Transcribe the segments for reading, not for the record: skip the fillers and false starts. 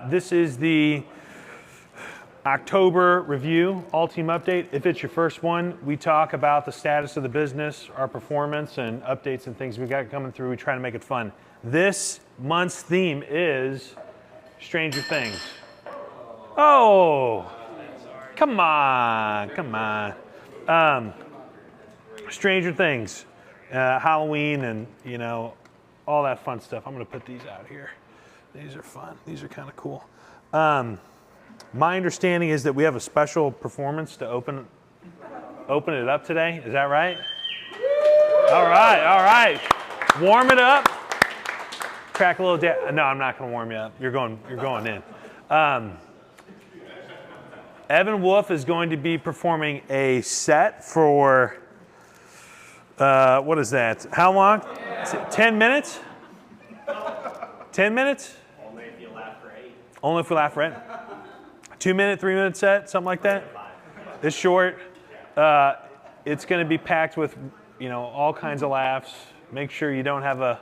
This is the October review, all team update. If it's your first one, we talk about the status of the business, our performance, and updates and things we got coming through. We try to make it fun. This month's theme is Stranger Things. Oh, come on. Stranger Things, Halloween, and all that fun stuff. I'm gonna put these out here. These are fun. These are kind of cool. My understanding is that we have a special performance to open it up today. Is that right? All right. Warm it up. Crack a little. No, I'm not going to warm you up. You're going in. Evan Wolf is going to be performing a set for what is that? How long? 10 minutes? 10 minutes? Only if you laugh for 8. Only if we laugh for 8. 2 minute, 3 minute set, something like that? It's short. It's going to be packed with, all kinds of laughs. Make sure you don't have a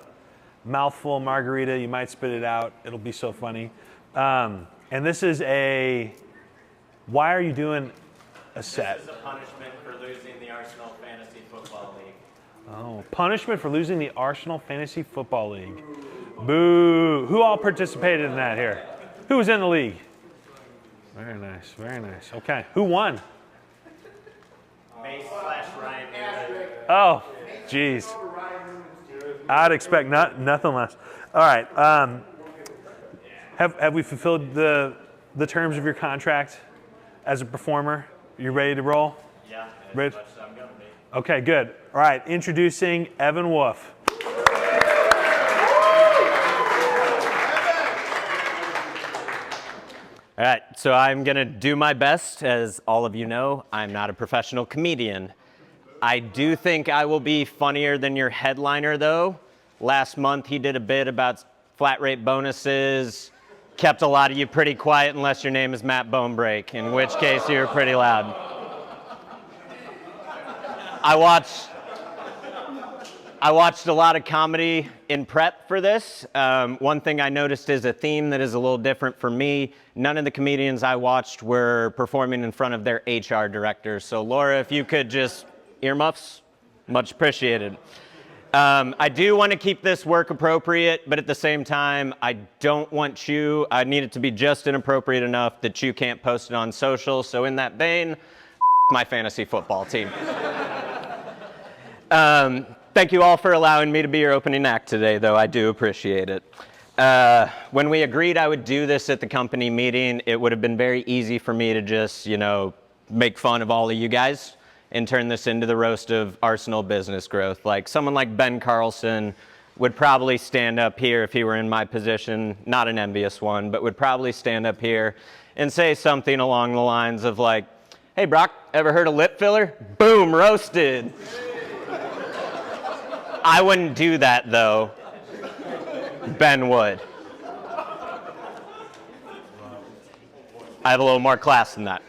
mouthful of margarita. You might spit it out. It'll be so funny. And this is why are you doing a set? This is a punishment for losing the Arsenal Fantasy Football League. Oh, punishment for losing the Arsenal Fantasy Football League. Boo. Who all participated in that here? Who was in the league? Very nice. Okay. Who won? Mace/Rainmaker. Oh, geez. I'd expect nothing less. All right. Have we fulfilled the terms of your contract as a performer? You ready to roll? Yeah. Ready? I'm gonna be. Okay, good. All right. Introducing Evan Wolf. All right, so I'm gonna do my best. As all of you know, I'm not a professional comedian. I do think I will be funnier than your headliner, though. Last month, he did a bit about flat rate bonuses, kept a lot of you pretty quiet unless your name is Matt Bonebreak, in which case you were pretty loud. I watched a lot of comedy in prep for this. One thing I noticed is a theme that is a little different for me. None of the comedians I watched were performing in front of their HR directors. So Laura, if you could just earmuffs, much appreciated. I do want to keep this work appropriate, but at the same time, I need it to be just inappropriate enough that you can't post it on social. So in that vein, my fantasy football team. Thank you all for allowing me to be your opening act today, though. I do appreciate it. When we agreed I would do this at the company meeting, it would have been very easy for me to just, make fun of all of you guys and turn this into the roast of Arsenal business growth. Like someone like Ben Carlson would probably stand up here if he were in my position, not an envious one, but would probably stand up here and say something along the lines of like, "Hey Brock, ever heard of lip filler? Boom, roasted." I wouldn't do that, though. Ben would. I have a little more class than that.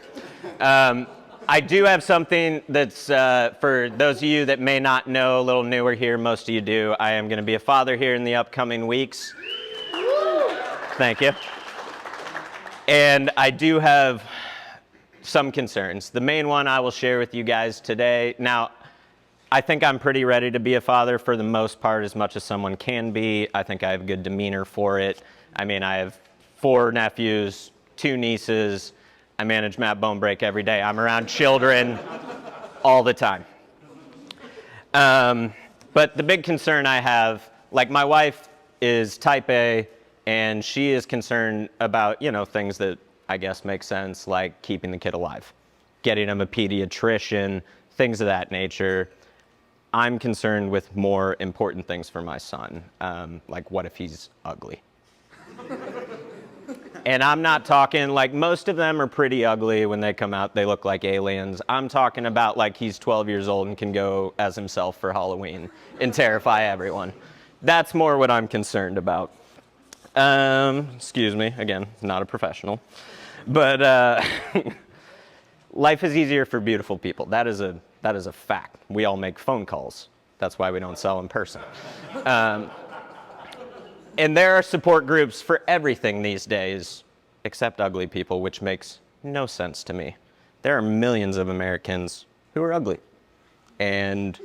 I do have something that's, for those of you that may not know, a little newer here, most of you do. I am going to be a father here in the upcoming weeks. Thank you. And I do have some concerns. The main one I will share with you guys today. Now, I think I'm pretty ready to be a father for the most part, as much as someone can be. I think I have good demeanor for it. I mean, I have 4 nephews, 2 nieces. I manage Matt Bonebreak every day. I'm around children all the time. But the big concern I have, like my wife is type A, and she is concerned about, things that I guess make sense, like keeping the kid alive, getting him a pediatrician, things of that nature. I'm concerned with more important things for my son, like what if he's ugly? And I'm not talking, like most of them are pretty ugly when they come out, they look like aliens. I'm talking about like he's 12 years old and can go as himself for Halloween and terrify everyone. That's more what I'm concerned about. Excuse me, again, not a professional. But life is easier for beautiful people. That is a fact. We all make phone calls. That's why we don't sell in person. And there are support groups for everything these days, accept ugly people, which makes no sense to me. There are millions of Americans who are ugly, and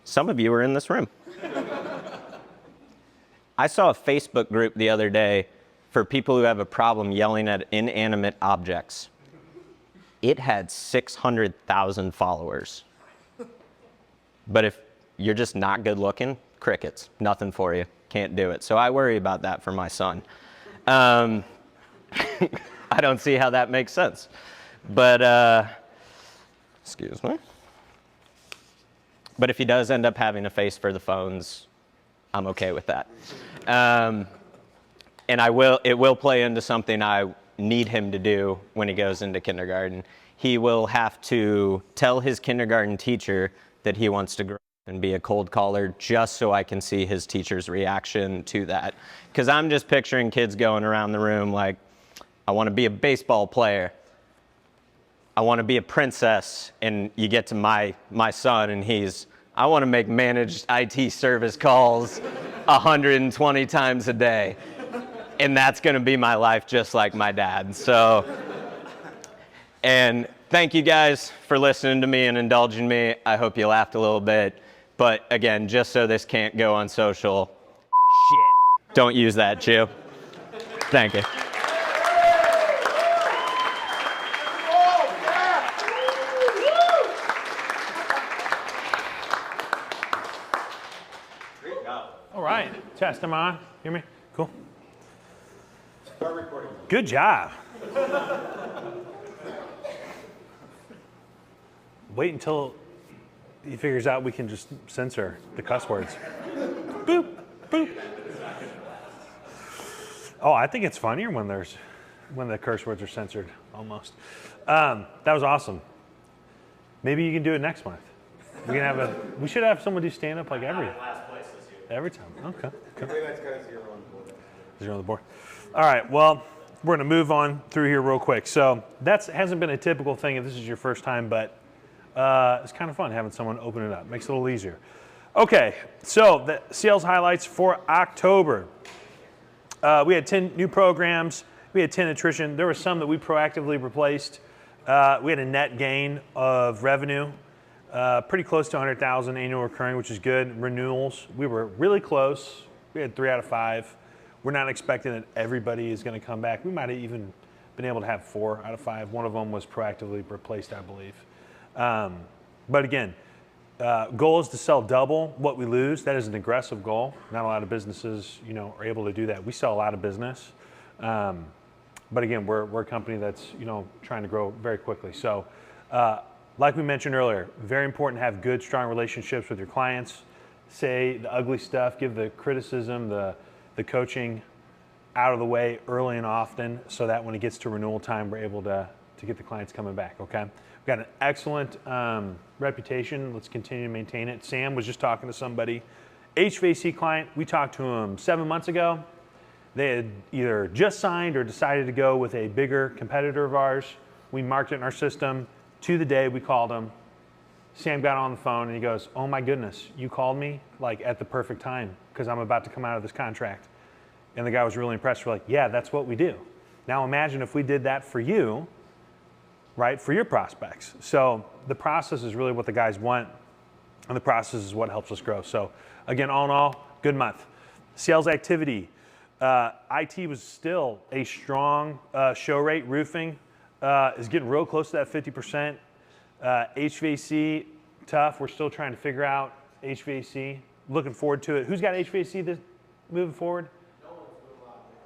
some of you are in this room. I saw a Facebook group the other day for people who have a problem yelling at inanimate objects. It had 600,000 followers. But if you're just not good looking, crickets, nothing for you, can't do it. So I worry about that for my son. I don't see how that makes sense. But, excuse me. But if he does end up having a face for the phones, I'm okay with that. And it will play into something I need him to do when he goes into kindergarten. He will have to tell his kindergarten teacher that he wants to grow up and be a cold caller, just so I can see his teacher's reaction to that. Because I'm just picturing kids going around the room like, I want to be a baseball player. I want to be a princess. And you get to my son and I want to make managed IT service calls 120 times a day. And that's going to be my life, just like my dad. So, and thank you guys for listening to me and indulging me. I hope you laughed a little bit. But again, just so this can't go on social, shit, don't use that, Chew. Thank you. All right, test, am I on? Hear me? Cool. Start recording. Good job. Wait until he figures out we can just censor the cuss words. Boop, boop. Oh, I think it's funnier when the curse words are censored, almost. That was awesome. Maybe you can do it next month. We should have someone do stand up like every time. Okay. Maybe that's kind of zero on the board. Zero on the board. All right. Well, we're going to move on through here real quick. So that hasn't been a typical thing if this is your first time, but it's kind of fun having someone open it up. Makes it a little easier. Okay. So the sales highlights for October. We had 10 new programs. We had 10 attrition. There were some that we proactively replaced. We had a net gain of revenue. Pretty close to 100,000 annual recurring, which is good. Renewals, we were really close. We had 3 out of 5. We're not expecting that everybody is going to come back. We might have even been able to have 4 out of 5. One of them was proactively replaced, I believe. But again, goal is to sell double what we lose. That is an aggressive goal. Not a lot of businesses, are able to do that. We sell a lot of business. But again, we're a company that's, trying to grow very quickly. So, like we mentioned earlier, very important to have good, strong relationships with your clients. Say the ugly stuff, give the criticism, the coaching out of the way early and often, so that when it gets to renewal time, we're able to get the clients coming back, okay? We've got an excellent reputation. Let's continue to maintain it. Sam was just talking to somebody. HVAC client, we talked to him 7 months ago. They had either just signed or decided to go with a bigger competitor of ours. We marked it in our system. To the day we called him, Sam got on the phone and he goes, "Oh my goodness, you called me like at the perfect time because I'm about to come out of this contract." And the guy was really impressed. We're like, "Yeah, that's what we do." Now imagine if we did that for you, right, for your prospects. So the process is really what the guys want, and the process is what helps us grow. So again, all in all, good month. Sales activity, IT was still a strong show rate. Roofing is getting real close to that 50%. HVAC, tough. We're still trying to figure out HVAC. Looking forward to it. Who's got HVAC moving forward?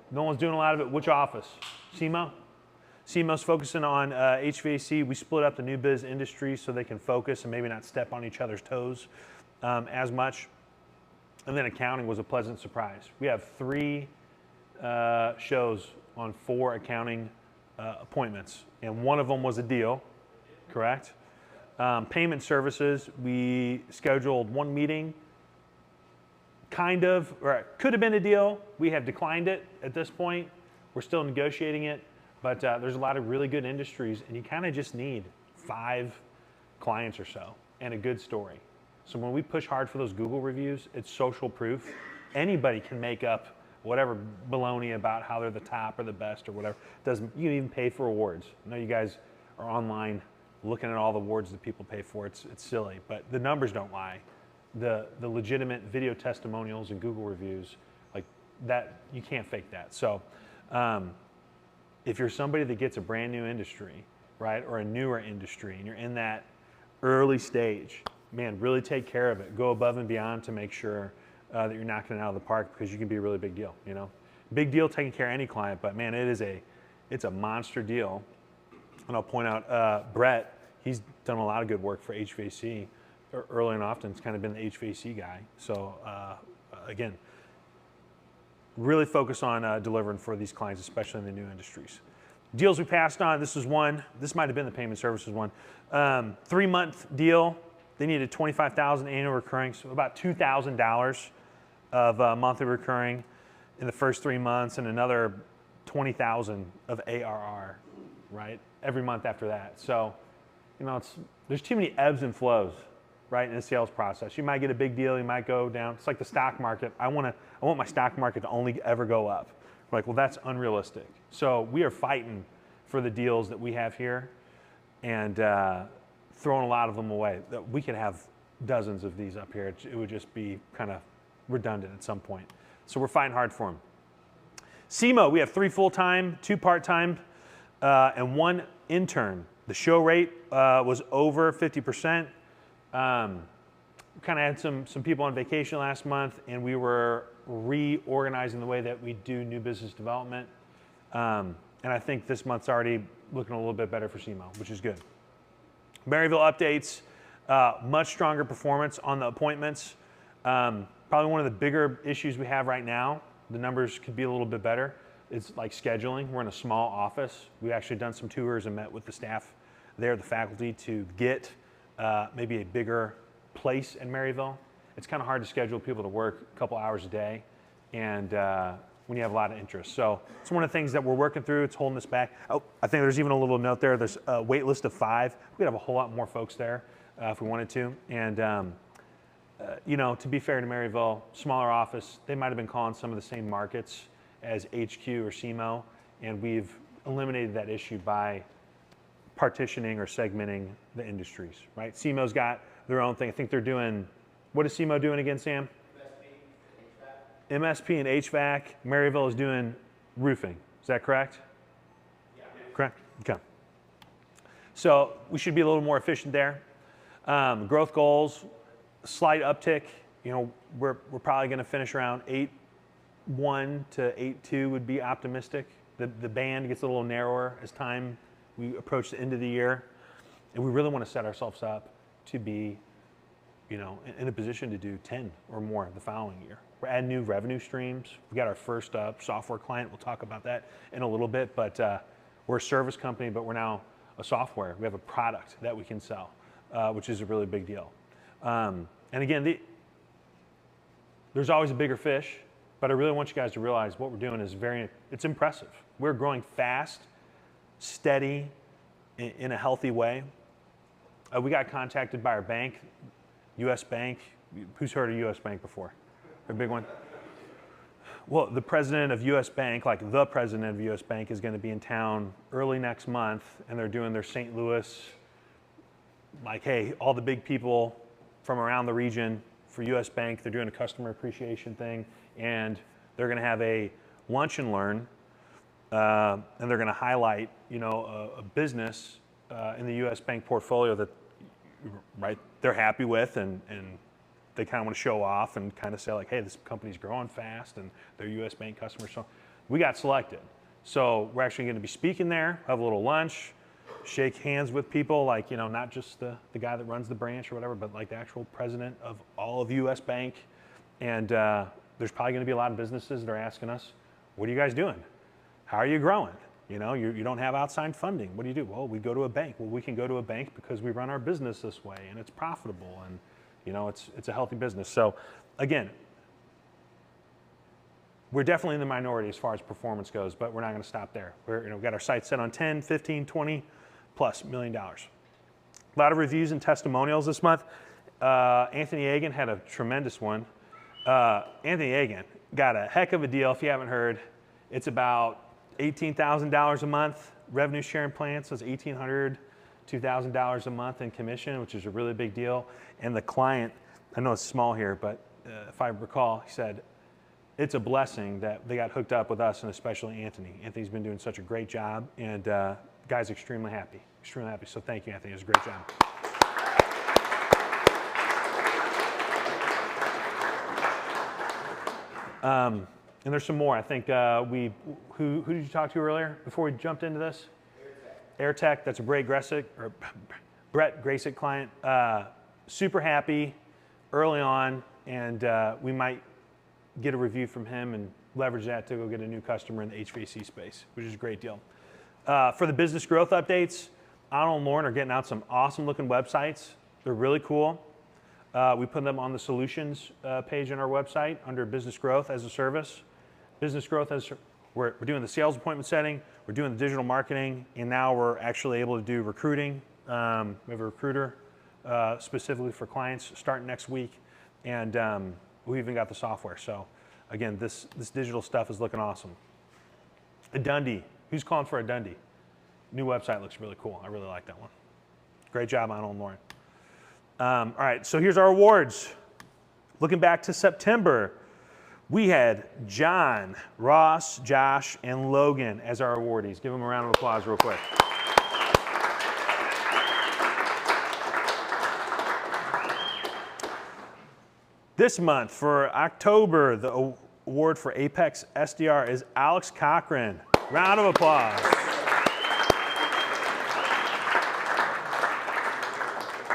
No one's doing a lot of it. Which office? SEMO? SEMO's focusing on HVAC. We split up the new biz industry so they can focus and maybe not step on each other's toes as much. And then accounting was a pleasant surprise. We have 3 shows on 4 accounting appointments, and one of them was a deal, correct? Payment services, we scheduled 1 meeting, kind of, or it could have been a deal. We have declined it at this point. We're still negotiating it, but there's a lot of really good industries, and you kind of just need 5 clients or so and a good story. So when we push hard for those Google reviews, it's social proof. Anybody can make up whatever baloney about how they're the top or the best or whatever. Doesn't, you can even pay for awards. I know you guys are online looking at all the awards that people pay for. It's silly, but the numbers don't lie. The legitimate video testimonials and Google reviews, like that, you can't fake that. So if you're somebody that gets a brand new industry, right, or a newer industry, and you're in that early stage, man, really take care of it. Go above and beyond to make sure that you're knocking it out of the park, because you can be a really big deal, you know? Big deal taking care of any client, but man, it's a monster deal. And I'll point out Brett, he's done a lot of good work for HVAC early and often. It's kind of been the HVAC guy. So again, really focus on delivering for these clients, especially in the new industries. Deals we passed on, this is one, this might have been the payment services one. 3-month deal, they needed $25,000 annual recurring, so about $2,000 of monthly recurring in the first 3 months, and another $20,000 of ARR, right? Every month after that. So, you know, there's too many ebbs and flows, right, in the sales process. You might get a big deal, you might go down. It's like the stock market. I want my stock market to only ever go up. We're like, well, that's unrealistic. So we are fighting for the deals that we have here, and throwing a lot of them away. We could have dozens of these up here. It would just be kind of redundant at some point. So we're fighting hard for them. SEMO, we have 3 full-time, 2 part-time, and 1 intern. The show rate was over 50%. Kind of had some people on vacation last month, and we were reorganizing the way that we do new business development. And I think this month's already looking a little bit better for SEMO, which is good. Maryville Updates, much stronger performance on the appointments. Probably one of the bigger issues we have right now. The numbers could be a little bit better. It's like scheduling. We're in a small office. We've actually done some tours and met with the staff there, the faculty, to get maybe a bigger place in Maryville. It's kind of hard to schedule people to work a couple hours a day, and when you have a lot of interest. So it's one of the things that we're working through. It's holding us back. Oh, I think there's even a little note there. There's a wait list of 5. We could have a whole lot more folks there if we wanted to. And you know, to be fair to Maryville, smaller office, they might have been calling some of the same markets as HQ or SEMO, and we've eliminated that issue by partitioning or segmenting the industries, right? SEMO's got their own thing. I think they're doing, what is SEMO doing again, Sam? MSP and HVAC. Maryville is doing roofing. Is that correct? Yeah. Correct? Okay. So we should be a little more efficient there. Growth goals, slight uptick. You know, we're probably going to finish around 8.1 to 8.2 would be optimistic. The band gets a little narrower as time we approach the end of the year, and we really want to set ourselves up to be, you know, in a position to do 10 or more the following year. We're adding new revenue streams. We got our first software client. We'll talk about that in a little bit, but we're a service company, but we're now a software. We have a product that we can sell, which is a really big deal. And again, there's always a bigger fish, but I really want you guys to realize what we're doing is it's impressive. We're growing fast, steady, in a healthy way. We got contacted by our bank, U.S. Bank. Who's heard of U.S. Bank before? A big one? Well, the president of U.S. Bank, like the president of U.S. Bank, is going to be in town early next month, and they're doing their St. Louis, like, hey, all the big people from around the region for U.S. Bank, they're doing a customer appreciation thing, and they're going to have a lunch and learn, and they're going to highlight, you know, a business in the U.S. Bank portfolio that, right, they're happy with, and they kind of want to show off and kind of say like, hey, this company's growing fast and they're U.S. Bank customers. So we got selected. So we're actually going to be speaking there, have a little lunch, shake hands with people, like, you know, not just the guy that runs the branch or whatever, but like the actual president of all of U.S. Bank. And there's probably going to be a lot of businesses that are asking us, what are you guys doing? How are you growing? You know, you don't have outside funding. What do you do? Well, we go to a bank. Well, we can go to a bank because we run our business this way and it's profitable, and you know, it's a healthy business. So again, we're definitely in the minority as far as performance goes, but we're not going to stop there. We've got our sights set on 10, 15, 20 plus $1 million. A lot of reviews and testimonials this month. Anthony Agan had a tremendous one. Anthony Agan got a heck of a deal. If you haven't heard, it's about $18,000 a month revenue sharing plan. So it's $1,800, $2,000 a month in commission, which is a really big deal. And the client, I know it's small here, but if I recall, he said it's a blessing that they got hooked up with us, and especially Anthony. Anthony's been doing such a great job, and guy's extremely happy, extremely happy. So thank you, Anthony. It was a great job. And there's some more. I think who did you talk to earlier before we jumped into this? AirTech. That's a Brett Graysick client. Super happy early on, and we might get a review from him and leverage that to go get a new customer in the HVAC space, which is a great deal. For the business growth updates, Arnold and Lauren are getting out some awesome looking websites. They're really cool. We put them on the solutions page on our website under business growth as a service. Business growth as we're doing the sales appointment setting, we're doing the digital marketing, and now we're actually able to do recruiting. We have a recruiter specifically for clients starting next week, and we even got the software. So again, this digital stuff is looking awesome. A Dundee. Who's calling for a Dundee? New website looks really cool. I really like that one. Great job, Arnold and Lauren. All right, so here's our awards. Looking back to September, we had John, Ross, Josh, and Logan as our awardees. Give them a round of applause real quick. This month, for October, the award for Apex SDR is Alex Cochran. Round of applause.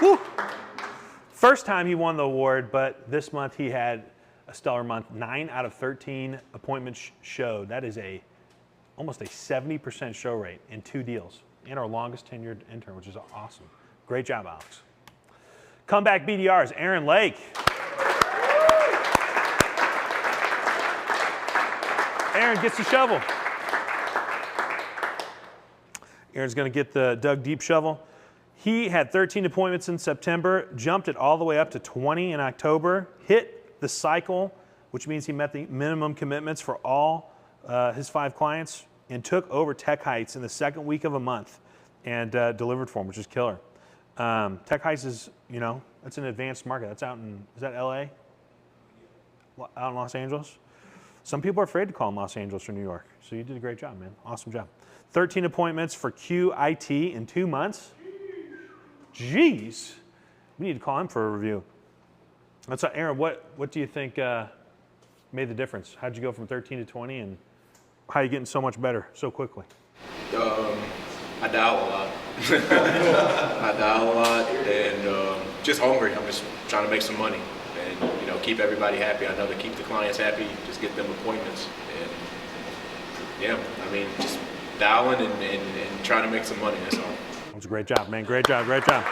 Woo. First time he won the award, but this month he had a stellar month. 9 out of 13 appointments showed. That is almost a 70% show rate in 2 deals. And our longest tenured intern, which is awesome. Great job, Alex. Comeback BDRs, Aaron Lake. Aaron gets the shovel. Aaron's going to get the Dug Deep shovel. He had 13 appointments in September, jumped it all the way up to 20 in October, hit the cycle, which means he met the minimum commitments for all his 5 clients, and took over Tech Heights in the second week of a month and delivered for him, which is killer. Tech Heights is, that's an advanced market. That's out in, is that LA? Out in Los Angeles? Some people are afraid to call them Los Angeles or New York. So you did a great job, man. Awesome job. 13 appointments for QIT in 2 months. Jeez. We need to call him for a review. That's Aaron, what do you think made the difference? How'd you go from 13 to 20, and how are you getting so much better so quickly? I dial a lot. I dial a lot, and just hungry. I'm just trying to make some money and keep everybody happy. I know to keep the clients happy, just get them appointments, and yeah, just dialing and trying to make some money. That's all. That was a great job, man. Great job, great job.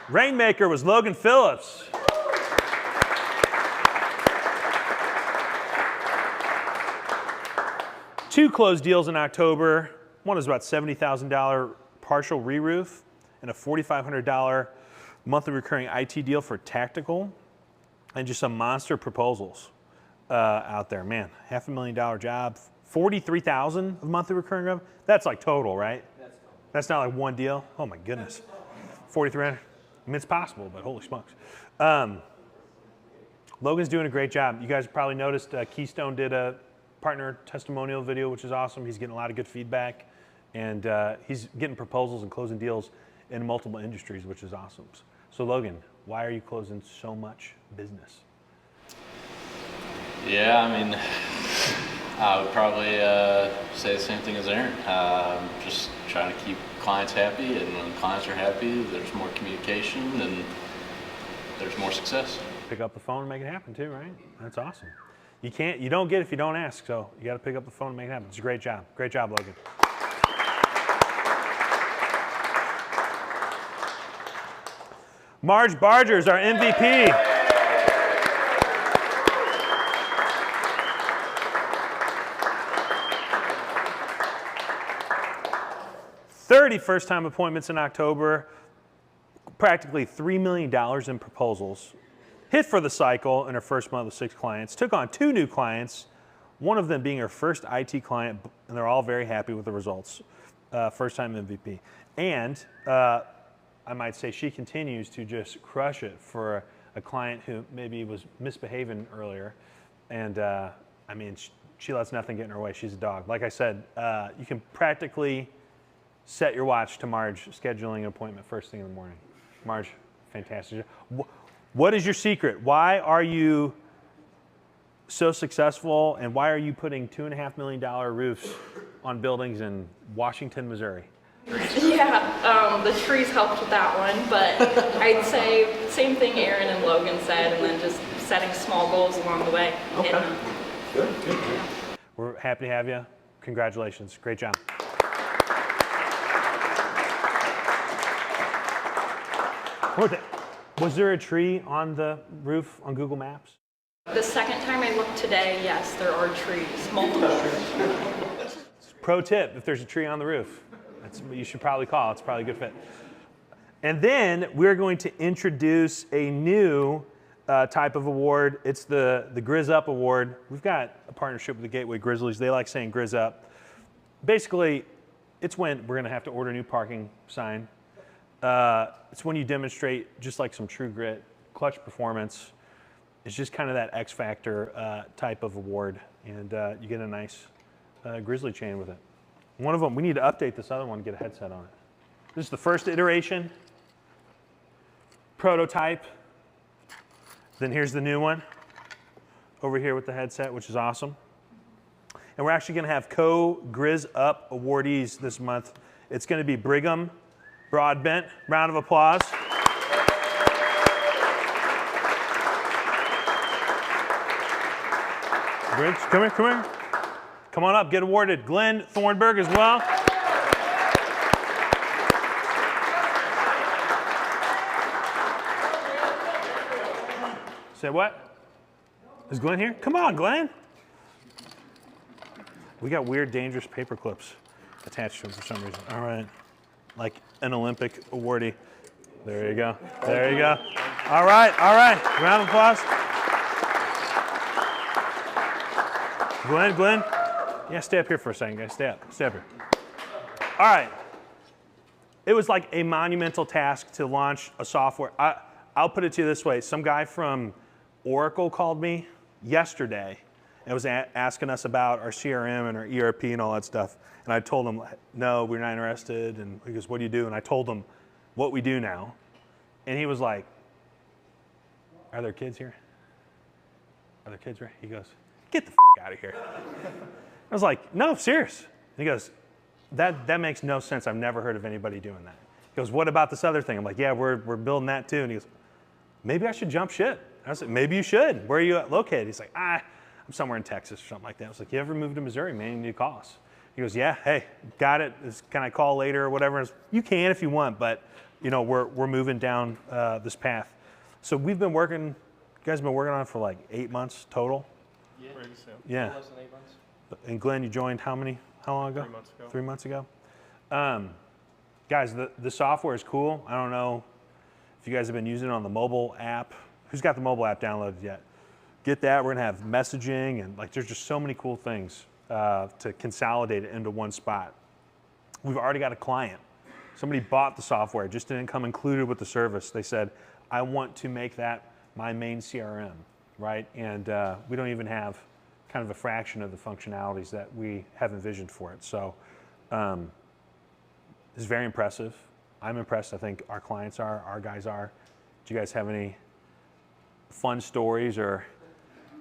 Rainmaker was Logan Phillips. Two closed deals in October. One was about $70,000 partial re-roof and a $4,500 monthly recurring IT deal for tactical, and just some monster proposals out there. Man, $500,000 job, $43,000 of monthly recurring revenue. That's like total, right? That's total. That's not like one deal. Oh my goodness, 4,300. It's possible, but holy smokes. Logan's doing a great job. You guys probably noticed Keystone did a partner testimonial video, which is awesome. He's getting a lot of good feedback, and he's getting proposals and closing deals in multiple industries, which is awesome. So Logan, why are you closing so much business? Yeah, I would probably say the same thing as Aaron. Just trying to keep clients happy, and when clients are happy, there's more communication and there's more success. Pick up the phone and make it happen too, right? That's awesome. You don't get if you don't ask, so you got to pick up the phone and make it happen. It's a great job. Great job, Logan. Marge Barger is our MVP. First-time appointments in October. practically $3 million in proposals, hit for the cycle in her first month with 6 clients, took on 2 new clients, one of them being her first IT client, and they're all very happy with the results. First time MVP. And I might say she continues to just crush it for a client who maybe was misbehaving earlier. And I mean, she lets nothing get in her way. She's a dog. Like I said, you can practically set your watch to Marge scheduling an appointment first thing in the morning. Marge, fantastic. What is your secret? Why are you so successful, and why are you putting $2.5 million roofs on buildings in Washington, Missouri? Yeah, the trees helped with that one, but I'd say same thing Aaron and Logan said, and then just setting small goals along the way. Okay. Good. Yeah. We're happy to have you. Congratulations. Great job. Was there a tree on the roof on Google Maps? The second time I looked today, yes, there are trees, multiple trees. Pro tip, if there's a tree on the roof, that's what you should probably call. It's probably a good fit. And then we're going to introduce a new type of award. It's the Grizzup Award. We've got a partnership with the Gateway Grizzlies. They like saying Grizzup. Basically, it's when we're going to have to order a new parking sign. It's when you demonstrate just like some true grit, clutch performance. It's just kind of that X Factor type of award, and you get a nice Grizzly chain with it. One of them, we need to update this other one, get a headset on it. This is the first iteration, prototype. Then here's the new one over here with the headset, which is awesome. And we're actually going to have co-Grizzup awardees this month. It's going to be Brigham Broadbent. Round of applause. Briggs, come here. Come on up, get awarded. Glenn Thornburg as well. Say what? Is Glenn here? Come on, Glenn. We got weird, dangerous paper clips attached to them for some reason. All right. Like an Olympic awardee. There you go. There you go. All right. Round of applause. Glenn. Yeah, stay up here for a second, guys. Stay up here. All right. It was like a monumental task to launch a software. I'll put it to you this way. Some guy from Oracle called me yesterday and was asking us about our CRM and our ERP and all that stuff. And I told him, no, we're not interested. And he goes, what do you do? And I told him what we do now. And he was like, are there kids here? Are there kids here? He goes, get the out of here. I was like, no, serious. And he goes, that makes no sense. I've never heard of anybody doing that. He goes, what about this other thing? I'm like, yeah, we're building that too. And he goes, maybe I should jump ship. I was like, maybe you should. Where are you located? He's like, I'm somewhere in Texas or something like that. I was like, you ever moved to Missouri, man? You need to call us. He goes, yeah, hey, got it. Can I call later or whatever? You can if you want, but you know, we're moving down this path. So we've been working, you guys have been working on it for like 8 months total? Yeah. Less than 8 months. And Glenn, you joined how long ago? 3 months ago. Guys, the software is cool. I don't know if you guys have been using it on the mobile app. Who's got the mobile app downloaded yet? Get that. We're going to have messaging, and like there's just so many cool things to consolidate it into one spot. We've already got a client. Somebody bought the software, just didn't come included with the service. They said, I want to make that my main CRM, right? And we don't even have kind of a fraction of the functionalities that we have envisioned for it. So it's very impressive. I'm impressed. I think our clients are, our guys are. Do you guys have any fun stories or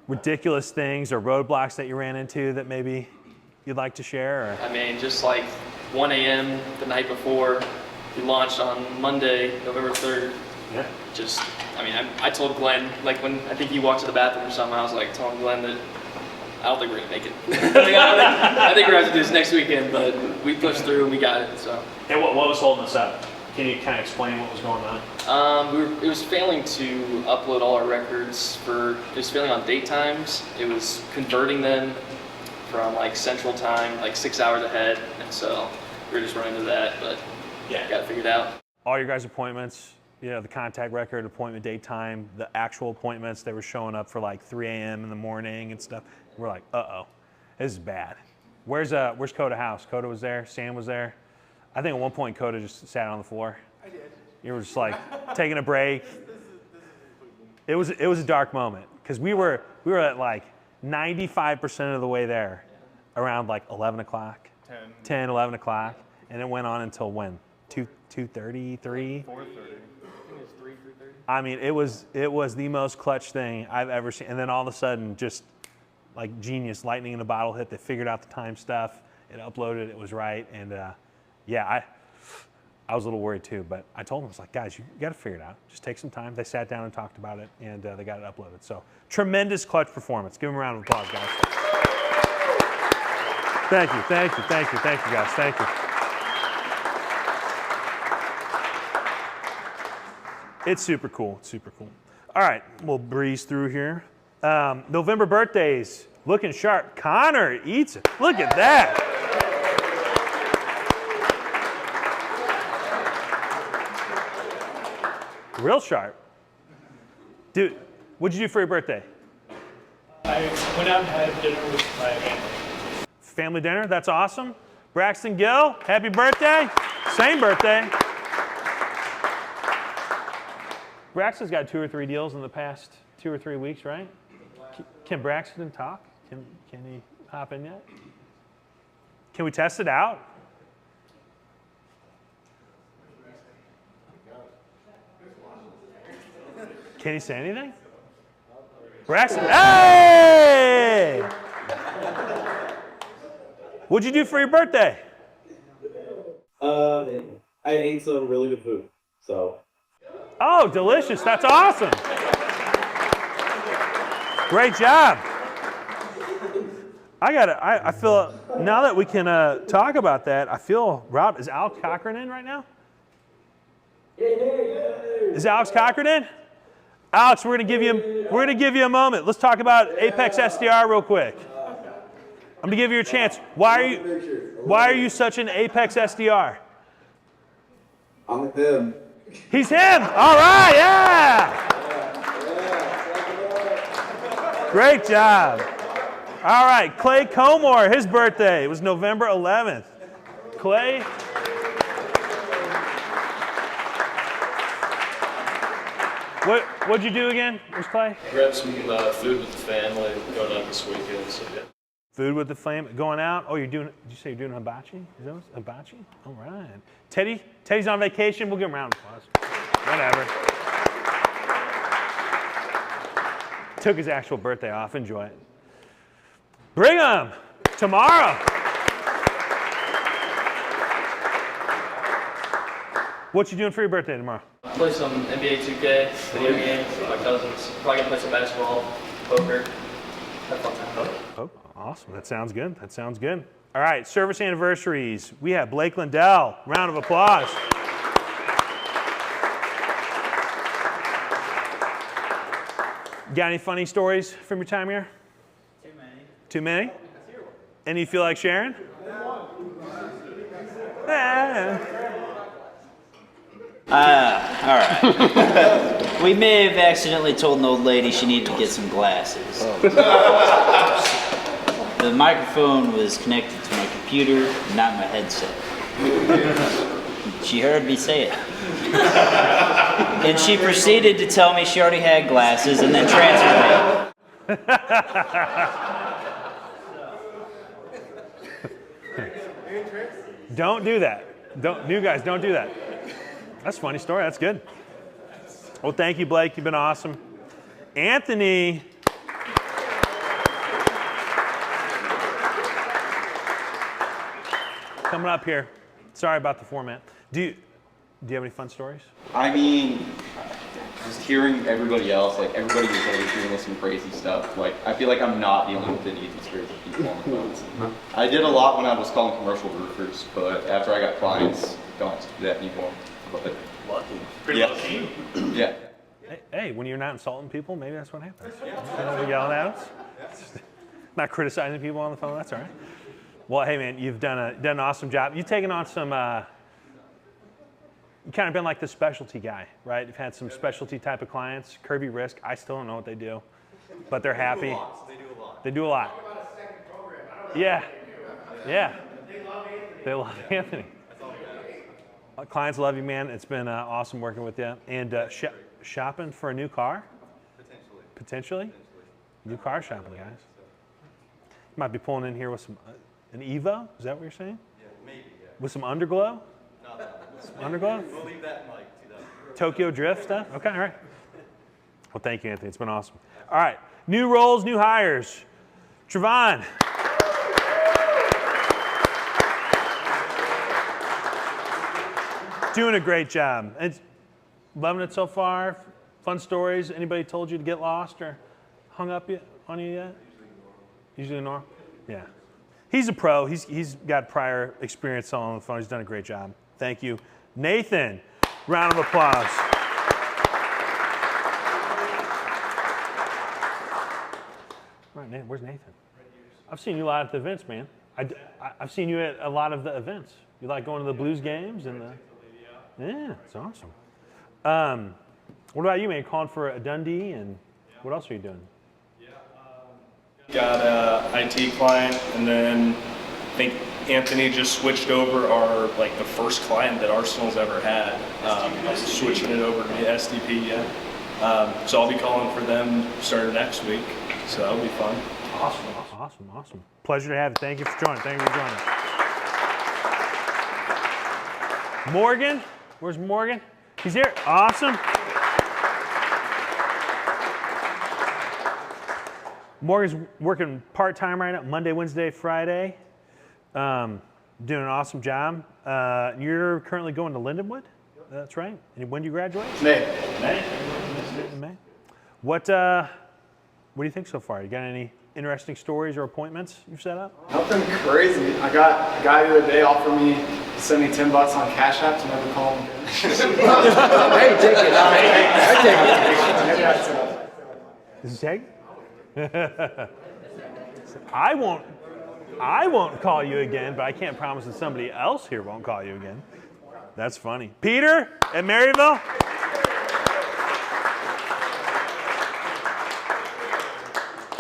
ridiculous things or roadblocks that you ran into that maybe you'd like to share? Or? I mean, just like 1 a.m. the night before, we launched on Monday, November 3rd. Yeah. Just, I mean, I told Glenn, like when I think he walked to the bathroom or something, I was like telling Glenn that I don't think we're gonna make it. I think we're gonna have to do this next weekend, but we pushed through and we got it. So. And what was holding us up? Can you kind of explain what was going on? It was failing to upload all our records it was failing on date times. It was converting them from like central time, like 6 hours ahead. And so we were just running into that, but yeah, got it figured out. All your guys' appointments you know, the contact record, appointment date, time, the actual appointments. They were showing up for like 3 a.m. in the morning and stuff. We're like, uh-oh, this is bad. Where's Coda House? Coda was there, Sam was there. I think at one point Coda just sat on the floor. I did. You were just like taking a break. It was a dark moment because we were at like 95% of the way there around like 11 o'clock, 10, 11 o'clock, and it went on until when? 2:30, 3? 4:30. I think it was 3:30. I mean, it was the most clutch thing I've ever seen. And then all of a sudden, just like genius, lightning in a bottle hit. They figured out the time stuff. It uploaded. It was right. And yeah, I was a little worried too. But I told them, I was like, guys, you got to figure it out. Just take some time. They sat down and talked about it, and they got it uploaded. So tremendous clutch performance. Give them a round of applause, guys. Thank you, thank you, thank you, thank you, guys. Thank you. It's super cool. It's super cool. All right, we'll breeze through here. November birthdays, looking sharp. Connor eats it. Look at that. Real sharp. Dude, what'd you do for your birthday? I went out and had dinner with my family. Family dinner, that's awesome. Braxton Gill, happy birthday. Same birthday. Braxton's got 2 or 3 deals in the past 2 or 3 weeks, right? Can Braxton talk? Can he hop in yet? Can we test it out? Can he say anything? Braxton, hey! What'd you do for your birthday? I ate some really good food, so. Oh, delicious. That's awesome. Great job. I feel, now that we can talk about that, I feel, Rob, is Alex Cochran in right now? Is Alex Cochran in? Alex, we're gonna give you a moment. Let's talk about Apex SDR real quick. I'm gonna give you a chance. Why are you such an Apex SDR? I'm with him. He's him. All right, yeah. Great job. All right, Clay Comore, his birthday was November 11th. Clay. What'd you do again? Where's Clay? Grabbed some food with the family going out this weekend. So yeah. Food with the family, going out. Oh, did you say you're doing hibachi? Is that hibachi? All right. Teddy's on vacation. We'll give him a round of applause. Whatever. Took his actual birthday off. Enjoy it. Brigham, tomorrow. What you doing for your birthday tomorrow? Play some NBA 2K video games with my cousins. Probably gonna play some basketball, poker. Have fun time. Oh, awesome. That sounds good. That sounds good. All right, service anniversaries. We have Blake Lindell. Round of applause. Got any funny stories from your time here? Too many. Too many? Any you feel like sharing? All right. We may have accidentally told an old lady she needed to get some glasses. The microphone was connected to my computer, not my headset. She heard me say it. And she proceeded to tell me she already had glasses and then transferred me. Don't do that. New guys, don't do that. That's a funny story. That's good. Well, thank you, Blake. You've been awesome. Anthony. Coming up here. Sorry about the format. Do you have any fun stories? I mean, just hearing everybody else, like everybody is always doing some crazy stuff. Like, I feel like I'm not the only one with any of these crazy people on the phones. I did a lot when I was calling commercial roofers, but after I got clients, don't have to do that anymore. But Lucky. Pretty lucky. Yeah. Hey, when you're not insulting people, maybe that's what happens. Yelling at us. Not criticizing people on the phone, that's all right. Well, hey man, you've done an awesome job. You've taken on some you kind of been like the specialty guy, right? You've had some specialty type of clients, Kirby Risk. I still don't know what they do, but they're happy. They do a lot. Yeah. Yeah. They love Anthony. Clients love you, man. It's been awesome working with you. And shopping for a new car? Potentially? New car shopping, guys. You might be pulling in here with some an Evo. Is that what you're saying? Yeah, maybe. Yeah. With some underglow? No. Some underglow? We'll leave that in like 2000. Tokyo Drift stuff? Okay, all right. Well, thank you, Anthony. It's been awesome. All right, new roles, new hires. Trevon. Doing a great job. It's loving it so far. Fun stories. Anybody told you to get lost or hung up on you yet? Usually normal. Yeah. He's a pro. He's got prior experience on the phone. He's done a great job. Thank you. Nathan, round of applause. All right, Nathan, where's Nathan? I've seen you a lot at the events, man. I've seen you at a lot of the events. You like going to the Blues games and the. Yeah, it's awesome. What about you, man? Calling for a Dundee, and what else are you doing? Got a IT client, and then I think Anthony just switched over the first client that Arsenal's ever had. Switching it over to the SDP, yeah. So I'll be calling for them starting next week. So that'll be fun. Awesome. Pleasure to have you. Thank you for joining. Morgan, where's Morgan? He's here. Awesome. Morgan's working part-time right now, Monday, Wednesday, Friday. Doing an awesome job. You're currently going to Lindenwood? That's right. And when do you graduate? May. May. What do you think so far? You got any interesting stories or appointments you've set up? Nothing crazy. I got a guy the other day offer me to send me $10 on Cash App to never call him again. Hey, take it. I take it. This is Tag? I won't call you again, but I can't promise that somebody else here won't call you again. That's funny. Peter at Maryville.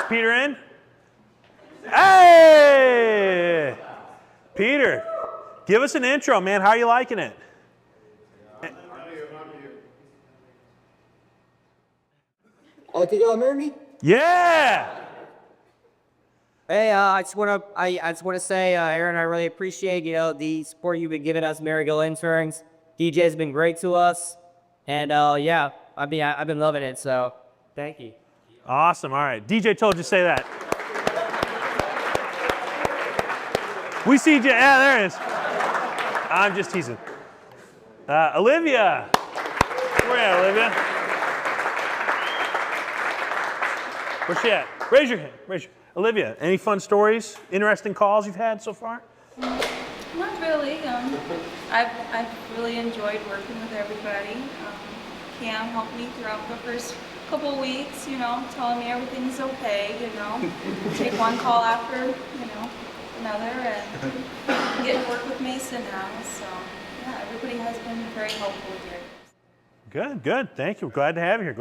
Peter in? Hey! Peter, give us an intro, man. How are you liking it? Oh, can y'all hear me? Yeah! Hey, I just want to say, Aaron, I really appreciate the support you've been giving us, Maryville interns. DJ's been great to us, and yeah, I've been loving it. So, thank you. Awesome. All right, DJ told you to say that. We see you. Yeah, there it is. I'm just teasing. Olivia. Where at, Olivia? Where's she at? Raise your hand. Olivia, any fun stories, interesting calls you've had so far? Not really. I've really enjoyed working with everybody. Cam helped me throughout the first couple weeks, telling me everything's okay, Take one call after, another, and get to work with Mason now. So, yeah, everybody has been very helpful here. Good. Thank you. Glad to have you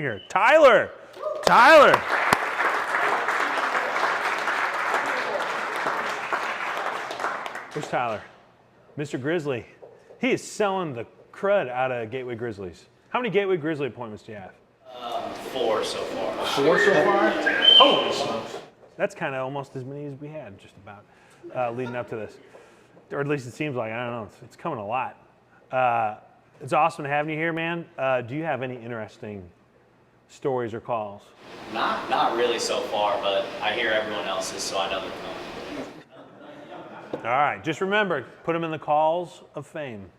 here. Tyler. Where's Tyler? Mr. Grizzly. He is selling the crud out of Gateway Grizzlies. How many Gateway Grizzly appointments do you have? 4 so far. 4 so far? Holy smokes. That's kind of almost as many as we had, just about, leading up to this. Or at least it seems like, I don't know, it's coming a lot. It's awesome to have you here, man. Do you have any interesting stories or calls? Not really so far, but I hear everyone else's, so I know they're coming. All right, just remember, put them in the Calls of Fame.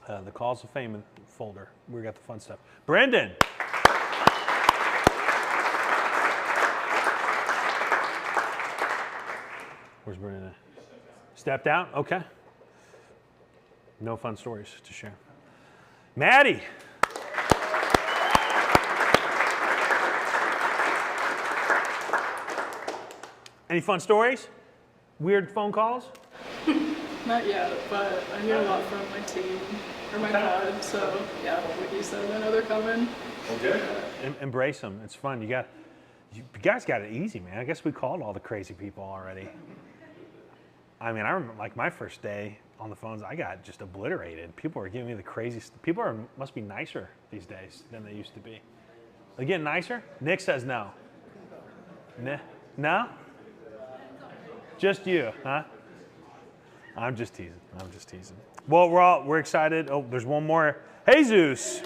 The Calls of Fame folder. We got the fun stuff. Brendan. Where's Brendan? Stepped out? Okay. No fun stories to share. Maddie. Any fun stories? Weird phone calls? Not yet, but I hear a lot from my team or my pod. So yeah, like you said, I know they're coming. Okay. Embrace them. It's fun. You guys got it easy, man. I guess we called all the crazy people already. I mean, I remember like my first day on the phones, I got just obliterated. People were giving me the craziest. People must be nicer these days than they used to be. They getting nicer? Nick says no. No? Just you, huh? I'm just teasing. I'm just teasing. Well, we're excited. Oh, there's one more. Jesus.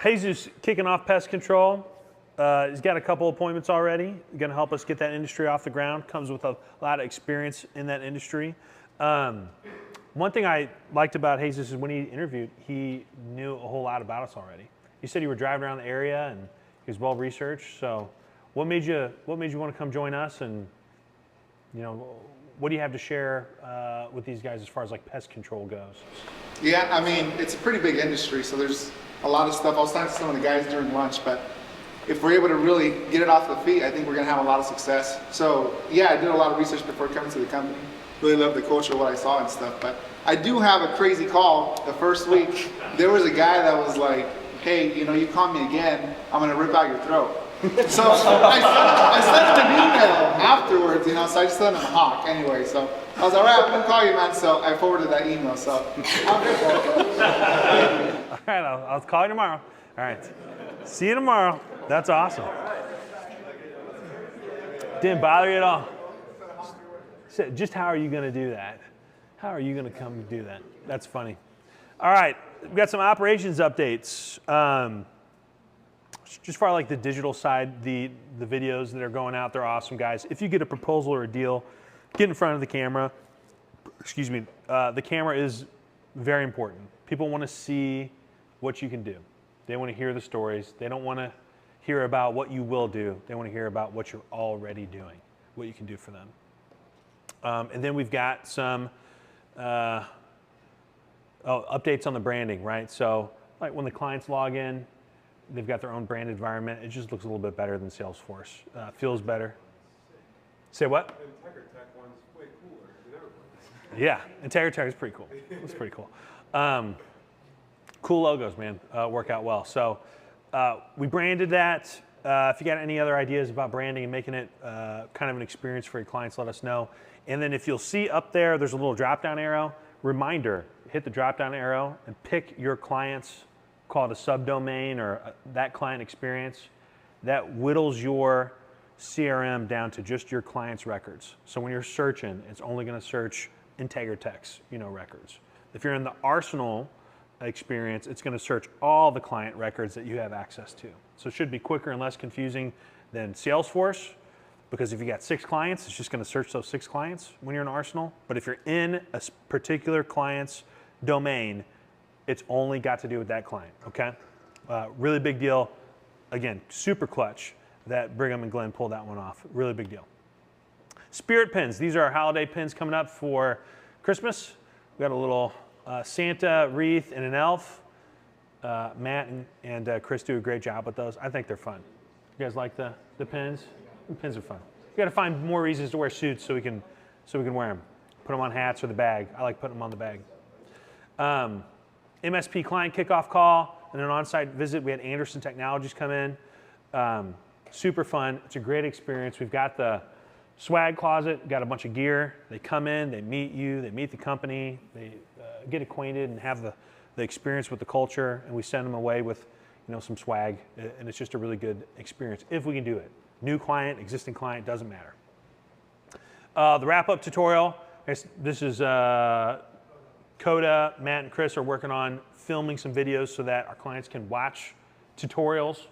Jesus kicking off pest control. He's got a couple appointments already. Going to help us get that industry off the ground. Comes with a lot of experience in that industry. One thing I liked about Jesus is when he interviewed, he knew a whole lot about us already. He said you were driving around the area and he was well researched. So, what made you want to come join us? And what do you have to share with these guys as far as like pest control goes? Yeah, I mean, it's a pretty big industry, so there's a lot of stuff. I was talking to some of the guys during lunch, but if we're able to really get it off the feet, I think we're going to have a lot of success. So yeah, I did a lot of research before coming to the company. Really loved the culture, what I saw and stuff. But I do have a crazy call. The first week, there was a guy that was like, hey, you call me again, I'm going to rip out your throat. So I sent him an email afterwards, so I just sent him a hawk anyway. So I was all right, I'm going to call you, man. So I forwarded that email. So I'll get that. All right, I'll call you tomorrow. All right. See you tomorrow. That's awesome. Didn't bother you at all. So just how are you going to do that? How are you going to come do that? That's funny. All right, we've got some operations updates. Just for like the digital side, the videos that are going out, they're awesome, guys. If you get a proposal or a deal, get in front of the camera. Excuse me. The camera is very important. People want to see what you can do. They want to hear the stories. They don't want to hear about what you will do. They want to hear about what you're already doing, what you can do for them. And then we've got some updates on the branding, right? So like when the clients log in, they've got their own brand environment. It just looks a little bit better than Salesforce. Feels better. Say what? The IntegriTech one's way cooler than everyone's. Yeah, IntegriTech is pretty cool. It's pretty cool. Cool logos, man. Work out well. So we branded that. If you got any other ideas about branding and making it kind of an experience for your clients, let us know. And then if you'll see up there, there's a little drop-down arrow. Reminder, hit the drop-down arrow and pick your client's, call it a subdomain or that client experience. That whittles your CRM down to just your client's records. So when you're searching, it's only going to search IntegriTech's, records. If you're in the Arsenal experience, it's going to search all the client records that you have access to. So it should be quicker and less confusing than Salesforce, because if you got 6 clients, it's just going to search those 6 clients when you're in Arsenal. But if you're in a particular client's domain, it's only got to do with that client, okay? Really big deal. Again, super clutch that Brigham and Glenn pulled that one off. Really big deal. Spirit pins. These are our holiday pins coming up for Christmas. We got a little Santa wreath and an elf. Matt and Chris do a great job with those. I think they're fun. You guys like the pins? The pins are fun. You got to find more reasons to wear suits so we can wear them. Put them on hats or the bag. I like putting them on the bag. MSP client kickoff call and an on-site visit. We had Anderson Technologies come in. Super fun. It's a great experience. We've got the swag closet, got a bunch of gear. They come in, they meet you, they meet the company, they get acquainted and have the experience with the culture, and we send them away with some swag, and it's just a really good experience if we can do it. New client, existing client, doesn't matter. The wrap-up tutorial. This is Coda, Matt, and Chris are working on filming some videos so that our clients can watch tutorials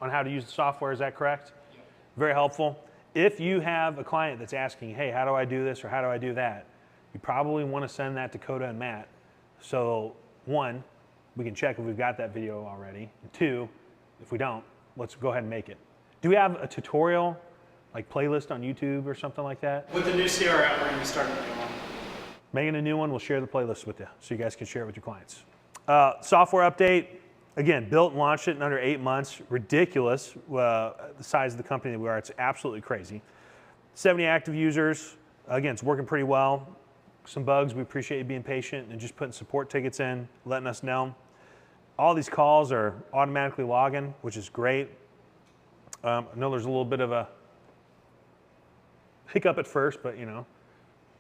on how to use the software. Is that correct? Yeah. Very helpful. If you have a client that's asking, hey, how do I do this or how do I do that? You probably want to send that to Coda and Matt. So 1, we can check if we've got that video already. And 2, if we don't, let's go ahead and make it. Do we have a tutorial, like playlist on YouTube or something like that? With the new CRM, we're going to start a new one. Making a new one, we'll share the playlist with you so you guys can share it with your clients. Software update. again, built and launched it in under 8 months. Ridiculous, the size of the company that we are. It's absolutely crazy. 70 active users. Again, it's working pretty well. Some bugs, we appreciate you being patient and just putting support tickets in, letting us know. All these calls are automatically logging, which is great. I know there's a little bit of a hiccup at first, but you know,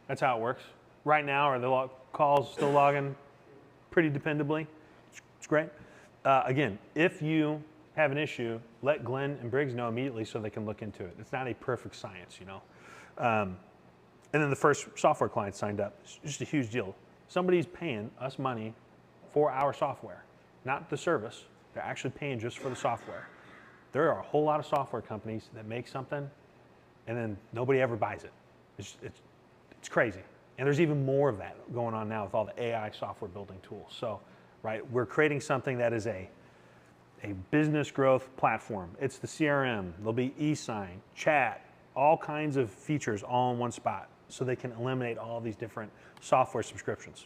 that's how it works. Right now, are the calls still logging pretty dependably? It's great. Again, if you have an issue, let Glenn and Briggs know immediately so they can look into it. It's not a perfect science, you know. And then the first software client signed up. It's just a huge deal. Somebody's paying us money for our software, not the service. They're actually paying just for the software. There are a whole lot of software companies that make something and then nobody ever buys it. It's crazy. And there's even more of that going on now with all the AI software building tools. So, right, we're creating something that is a business growth platform. It's the CRM, there'll be e-sign, chat, all kinds of features all in one spot so they can eliminate all these different software subscriptions.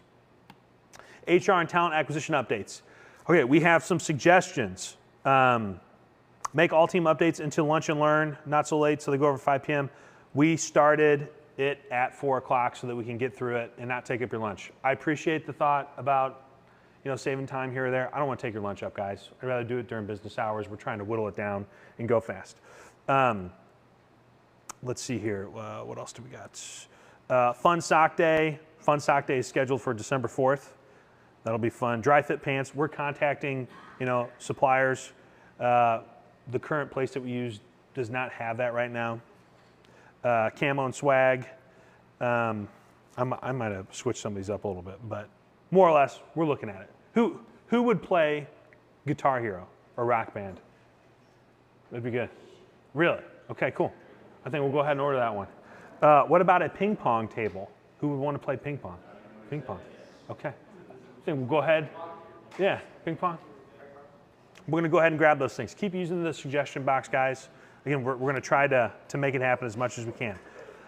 HR and talent acquisition updates. Okay, we have some suggestions. Make all team updates into lunch and learn, not so late so they go over 5 p.m. We started it at 4 o'clock so that we can get through it and not take up your lunch. I appreciate the thought about, you know, saving time here or there. I don't want to take your lunch up, guys. I'd rather do it during business hours. We're trying to whittle it down and go fast. Let's see here. What else do we got? Fun Sock Day. Fun Sock Day is scheduled for December 4th. That'll be fun. Dry fit pants. We're contacting, you know, suppliers. The current place that we use does not have that right now. Camo and swag. I might have switched some of these up a little bit, but more or less, we're looking at it. Who would play Guitar Hero or Rock Band? That'd be good. Really? Okay, cool. I think we'll go ahead and order that one. What about a ping pong table? Who would want to play ping pong? Ping pong. Okay. I think we'll go ahead. Yeah, ping pong. We're going to go ahead and grab those things. Keep using the suggestion box, guys. Again, we're going to try to make it happen as much as we can.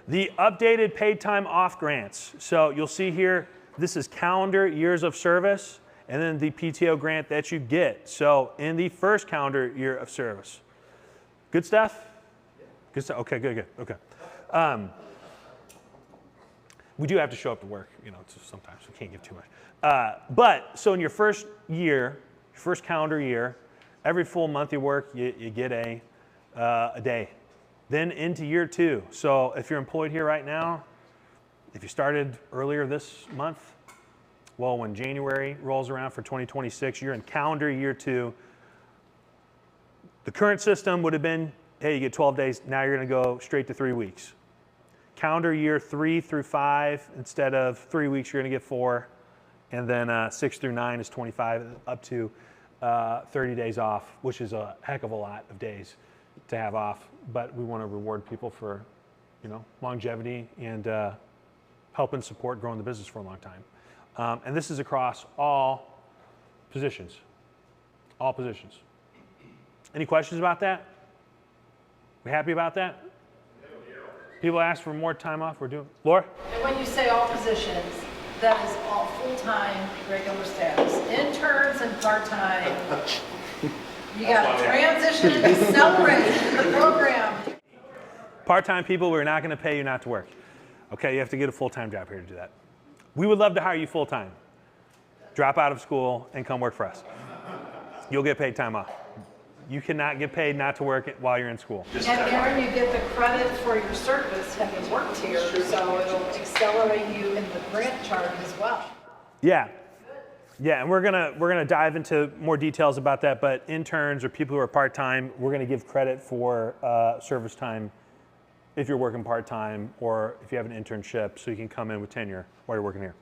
The updated paid time off grants. So you'll see here, this is calendar years of service, and then the PTO grant that you get. So in the first calendar year of service. Good stuff? Good stuff. Okay, good. Okay. We do have to show up to work, you know, sometimes we can't give too much. But so in your first year, first calendar year, every full month you work, you get a day. Then into year 2. So if you're employed here right now, if you started earlier this month, well, when January rolls around for 2026, you're in calendar year 2. The current system would have been, hey, you get 12 days. Now you're going to go straight to 3 weeks. Calendar year 3 through 5, instead of 3 weeks, you're going to get 4. And then 6 through 9 is 25, up to 30 days off, which is a heck of a lot of days to have off. But we want to reward people for, you know, longevity and help and support growing the business for a long time. And this is across all positions. All positions. Any questions about that? We happy about that? People ask for more time off. We're doing. Laura? And when you say all positions, that is all full-time regular staffs, interns and part-time. You got to transition and accelerate the program. Part-time people, we're not going to pay you not to work. Okay, you have to get a full-time job here to do that. We would love to hire you full-time. Drop out of school and come work for us. You'll get paid time off. You cannot get paid not to work while you're in school. And Aaron, you get the credit for your service having worked here, so it'll accelerate you in the grant charge as well. Yeah. Yeah, and we're gonna dive into more details about that, but interns or people who are part-time, we're gonna give credit for service time if you're working part-time or if you have an internship, so you can come in with tenure while you're working here.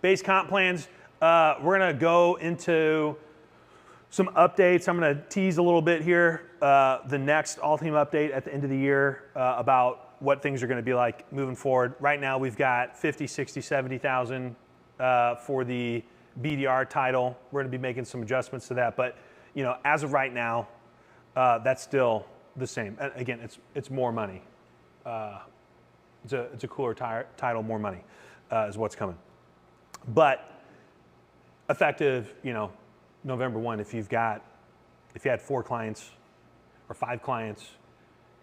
Base comp plans, we're gonna go into some updates. I'm going to tease a little bit here. The next all-team update at the end of the year about what things are going to be like moving forward. Right now, we've got 50, 60, 70,000 for the BDR title. We're going to be making some adjustments to that, but you know, as of right now, that's still the same. And again, it's more money. It's a cooler title, more money is what's coming. But effective, you know, November 1, if you had 4 clients or 5 clients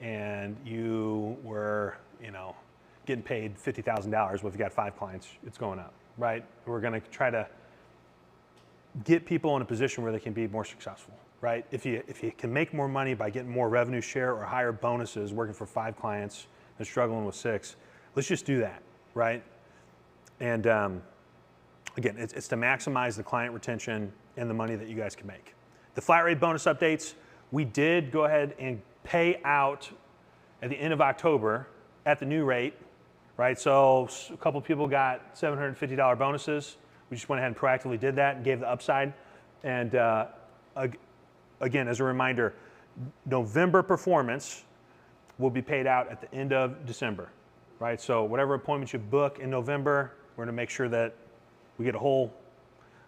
and you were, getting paid $50,000, well, if you got 5 clients, it's going up, right? We're going to try to get people in a position where they can be more successful, right? If you can make more money by getting more revenue share or higher bonuses working for 5 clients and struggling with 6, let's just do that, right? And again, it's to maximize the client retention and the money that you guys can make. The flat rate bonus updates, we did go ahead and pay out at the end of October at the new rate, right? So a couple people got $750 bonuses. We just went ahead and proactively did that and gave the upside. And again, as a reminder, November performance will be paid out at the end of December, right? So whatever appointments you book in November, we're going to make sure that we get a whole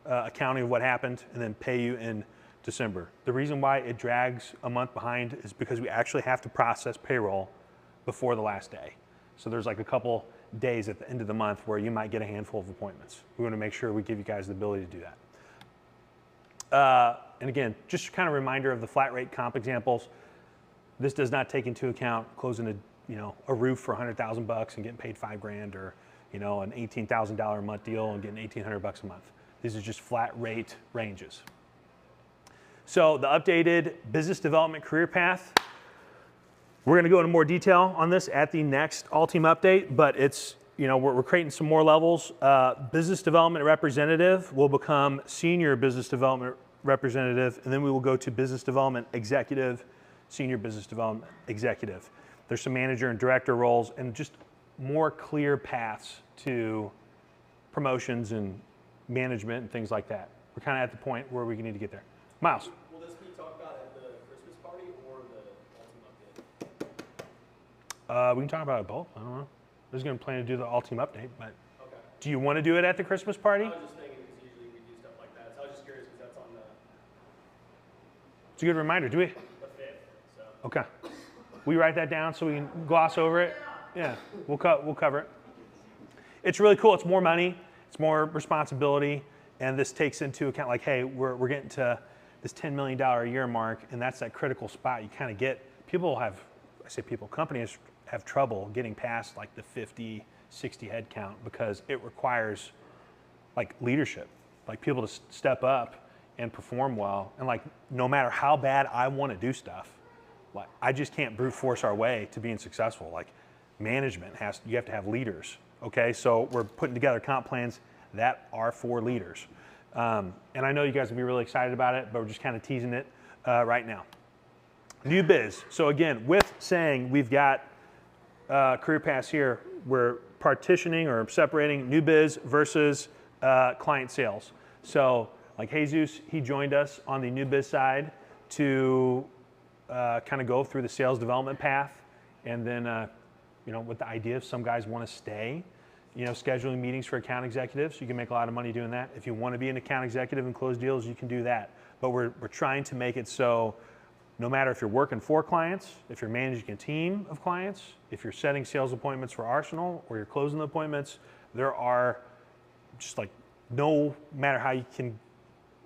accounting of what happened and then pay you in December. The reason why it drags a month behind is because we actually have to process payroll before the last day. So there's like a couple days at the end of the month where you might get a handful of appointments. We want to make sure we give you guys the ability to do that. And again, just kind of reminder of the flat rate comp examples. This does not take into account closing a roof for $100,000 and getting paid $5,000, or an $18,000 a month deal and getting $1,800 a month. These are just flat rate ranges. So the updated business development career path, we're going to go into more detail on this at the next All Team update, but it's, we're creating some more levels. Business development representative will become senior business development representative, and then we will go to business development executive, senior business development executive. There's some manager and director roles and just more clear paths to promotions and management and things like that. We're kind of at the point where we need to get there. Miles. Will this be talked about at the Christmas party or the All Team update? We can talk about it both. I don't know. I was going to plan to do the All Team update, but okay. Do you want to do it at the Christmas party? I was just thinking because usually we do stuff like that, so I was just curious because that's on the. It's a good reminder. Do we? The 5th. So. Okay. We write that down so we can gloss over it. Yeah, we'll cover it. It's really cool. It's more money. It's more responsibility, and this takes into account like, hey, we're getting to this $10 million a year mark, and that's that critical spot. You kind of get, companies have trouble getting past like the 50, 60 head count because it requires like leadership, like people to step up and perform well. And like, no matter how bad I want to do stuff, like I just can't brute force our way to being successful. Like management you have to have leaders. Okay, so we're putting together comp plans that are for leaders. And I know you guys will be really excited about it, but we're just kind of teasing it right now. New biz. So again, with saying we've got career paths here, we're partitioning or separating new biz versus client sales. So like Jesus, he joined us on the new biz side to kind of go through the sales development path, and then with the idea of some guys want to stay, scheduling meetings for account executives. You can make a lot of money doing that. If you want to be an account executive and close deals, you can do that. But we're trying to make it so no matter if you're working for clients, if you're managing a team of clients, if you're setting sales appointments for Arsenal or you're closing the appointments, there are just like, no matter how you can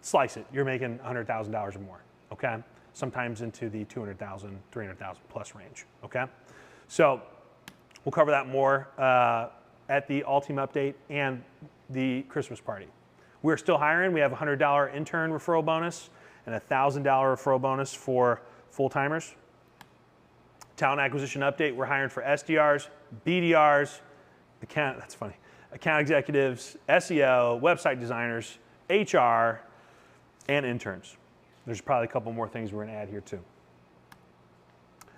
slice it, you're making $100,000 or more, okay? Sometimes into the 200,000, 300,000 plus range, okay? So we'll cover that more at the All Team update and the Christmas party. We're still hiring. We have a $100 intern referral bonus and a $1,000 referral bonus for full-timers. Talent acquisition update, we're hiring for SDRs, BDRs, account executives, SEO, website designers, HR, and interns. There's probably a couple more things we're going to add here too.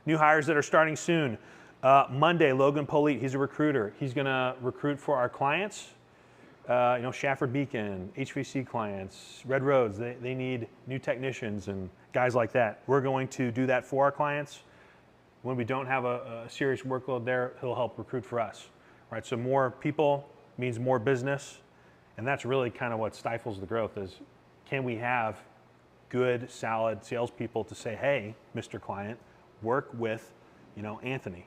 New hires that are starting soon. Monday, Logan Polite, he's a recruiter. He's going to recruit for our clients. Shafford Beacon, HVC clients, Red Roads, they need new technicians and guys like that. We're going to do that for our clients. When we don't have a serious workload there, he'll help recruit for us. Right? So more people means more business, and that's really kind of what stifles the growth is, can we have good, solid salespeople to say, hey, Mr. Client, work with, Anthony.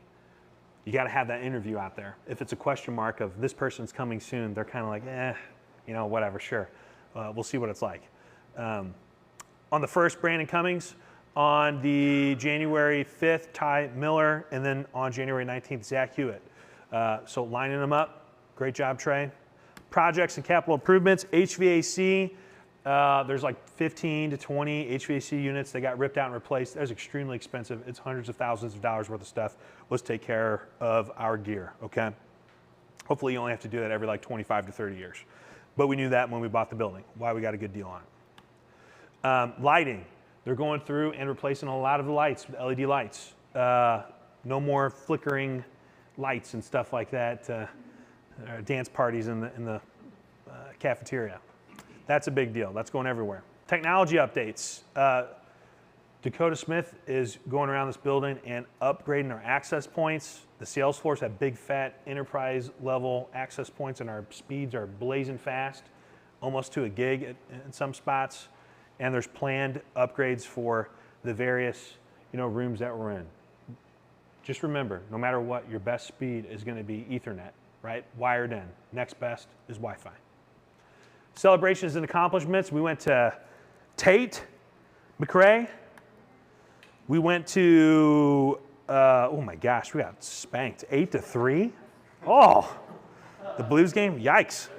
You got to have that interview out there. If it's a question mark of this person's coming soon, they're kind of like, whatever, sure. We'll see what it's like. on the 1st, Brandon Cummings. On the January 5th, Ty Miller. And then on January 19th, Zach Hewitt. So lining them up. Great job, Trey. Projects and capital improvements, HVAC. There's like 15 to 20 HVAC units that got ripped out and replaced. That was extremely expensive. It's hundreds of thousands of dollars worth of stuff. Let's take care of our gear, okay? Hopefully you only have to do that every like 25 to 30 years. But we knew that when we bought the building, why we got a good deal on it. Lighting. They're going through and replacing a lot of the lights, the LED lights. No more flickering lights and stuff like that. Dance parties in the cafeteria. That's a big deal. That's going everywhere. Technology updates. Dakota Smith is going around this building and upgrading our access points. The sales floors have big, fat, enterprise level access points, and our speeds are blazing fast, almost to a gig in some spots. And there's planned upgrades for the various, rooms that we're in. Just remember, no matter what, your best speed is going to be Ethernet, right? Wired in. Next best is Wi-Fi. Celebrations and accomplishments. We went to Tate McRae. We went to, oh my gosh, we got spanked 8-3. Oh, the Blues game, yikes.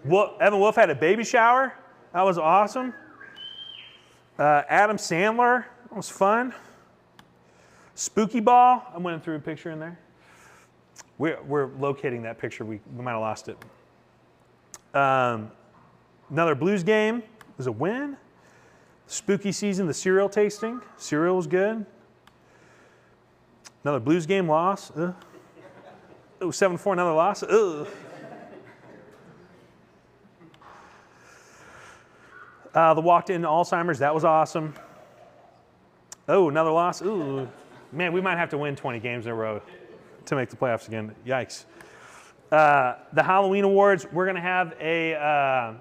Evan Wolf had a baby shower. That was awesome. Adam Sandler, that was fun. Spooky Ball, I'm running through a picture in there. We're locating that picture. We might have lost it. Another Blues game was a win. Spooky season, the cereal tasting. Cereal was good. Another Blues game loss. Oh, 7-4, another loss. Ugh. The walked in Alzheimer's, that was awesome. Oh, another loss. Ooh. Man, we might have to win 20 games in a row to make the playoffs again. Yikes. The Halloween Awards, we're going to have a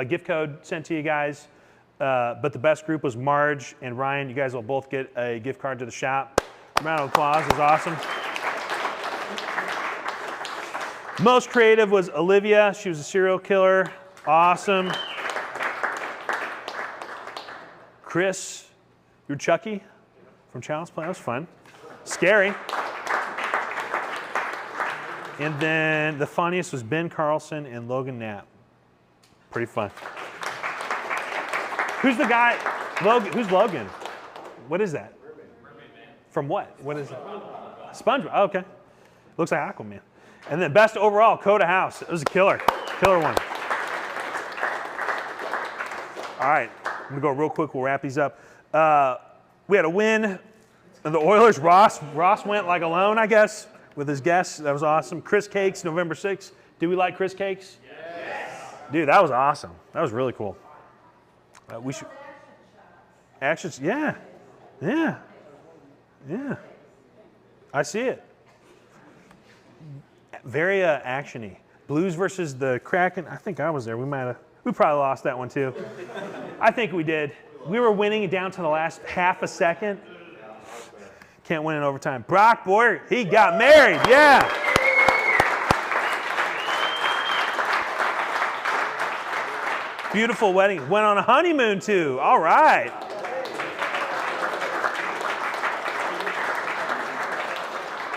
gift code sent to you guys. But the best group was Marge and Ryan. You guys will both get a gift card to the shop. Round of applause. It was awesome. Most creative was Olivia. She was a serial killer. Awesome. Chris, you're Chucky from Child's Play. That was fun. Scary. And then the funniest was Ben Carlson and Logan Knapp. Pretty fun. Who's the guy? Logan. Who's Logan? What is that? From what? What is it? SpongeBob. Oh, okay. Looks like Aquaman. And then best overall, Coda House. It was a killer. Killer one. All right. I'm going to go real quick. We'll wrap these up. We had a win. The Oilers, Ross went like alone, I guess, with his guests. That was awesome. Chris Cakes, November 6th. Do we like Chris Cakes? Yes. Dude, that was awesome. That was really cool. We should. Actions, yeah. Yeah. Yeah. I see it. Very action-y. Blues versus the Kraken. I think I was there. We probably lost that one too. I think we did. We were winning down to the last half a second. Can't win in overtime. Brock Boyer, he got married. Yeah. Beautiful wedding. Went on a honeymoon too. All right.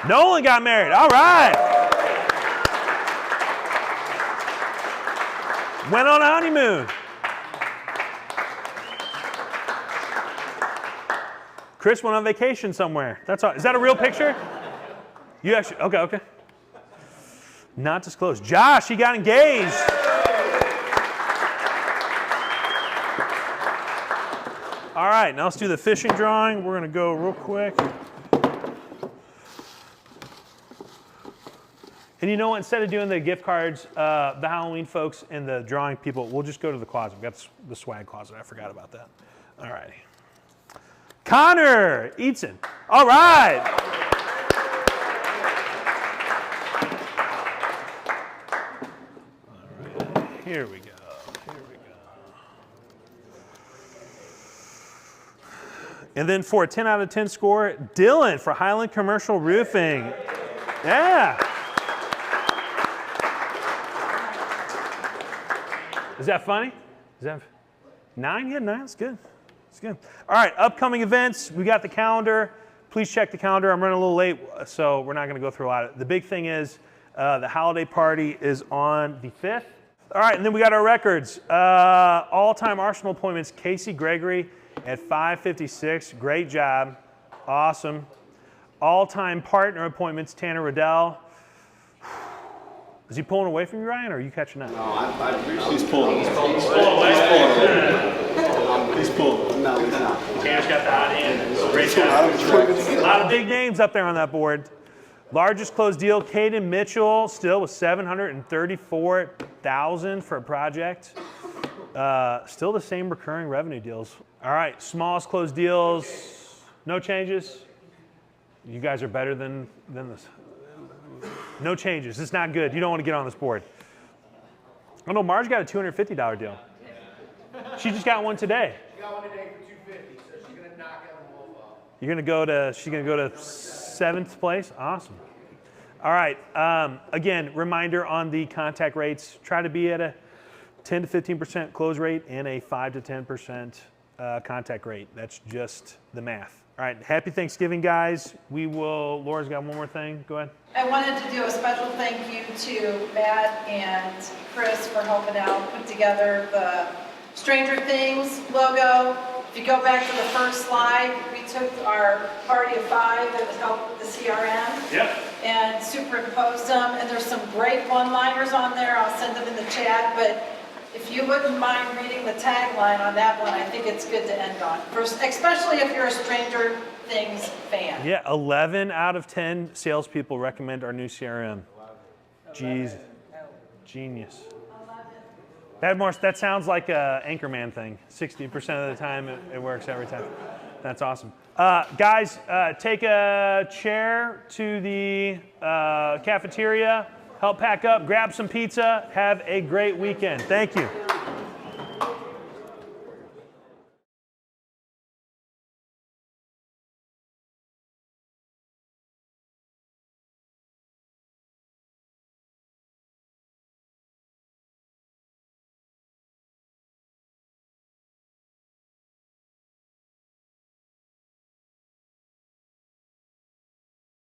Nolan got married. All right. Went on a honeymoon. Chris went on vacation somewhere. That's all. Is that a real picture? You actually, okay. Not disclosed. Josh, he got engaged. All right, now let's do the fishing drawing. We're going to go real quick. And you know what? Instead of doing the gift cards, the Halloween folks and the drawing people, we'll just go to the closet. We've got the swag closet. I forgot about that. All righty. Connor Eatson. All right. All right. Here we go. And then for a 10 out of 10 score, Dylan for Highland Commercial Roofing. Yeah. Is that funny? 9? Yeah, 9. That's good. That's good. All right, upcoming events. We got the calendar. Please check the calendar. I'm running a little late, so we're not going to go through a lot of it. The big thing is the holiday party is on the 5th. All right, and then we got our records. All-time Arsenal appointments, Casey Gregory at 556. Great job. Awesome. All-time partner appointments, Tanner Riddell. Is he pulling away from you, Ryan, or are you catching up? No, He's pulling. He's pulling away. He's pulling. No, he's not. Tanner's got the hot hand. Great job. A lot of big names up there on that board. Largest closed deal, Caden Mitchell, still with $734,000 for a project. Still the same recurring revenue deals. All right, smallest closed deals, no changes. You guys are better than this. No changes. It's not good. You don't want to get on this board. Oh no, Marge got a $250 deal. She just got one today. She got one today for $250, so she's gonna knock Evan Wolf off. She's gonna go to 7th place. Awesome. All right. Again, reminder on the contact rates. Try to be at a 10 to 15% close rate and a 5 to 10% contact rate. That's just the math. All right. Happy Thanksgiving, guys. Laura's got one more thing. Go ahead. I wanted to do a special thank you to Matt and Chris for helping out, put together the Stranger Things logo. If you go back to the first slide, we took our party of 5 that was helped with the CRM and superimposed them. And there's some great one-liners on there. I'll send them in the chat. But if you wouldn't mind reading the tagline on that one, I think it's good to end on. Especially if you're a Stranger Things fan. Yeah, 11 out of 10 salespeople recommend our new CRM. Jeez, genius. That sounds like an Anchorman thing. 60% of the time, it works every time. That's awesome. Guys, take a chair to the cafeteria, help pack up, grab some pizza, have a great weekend. Thank you.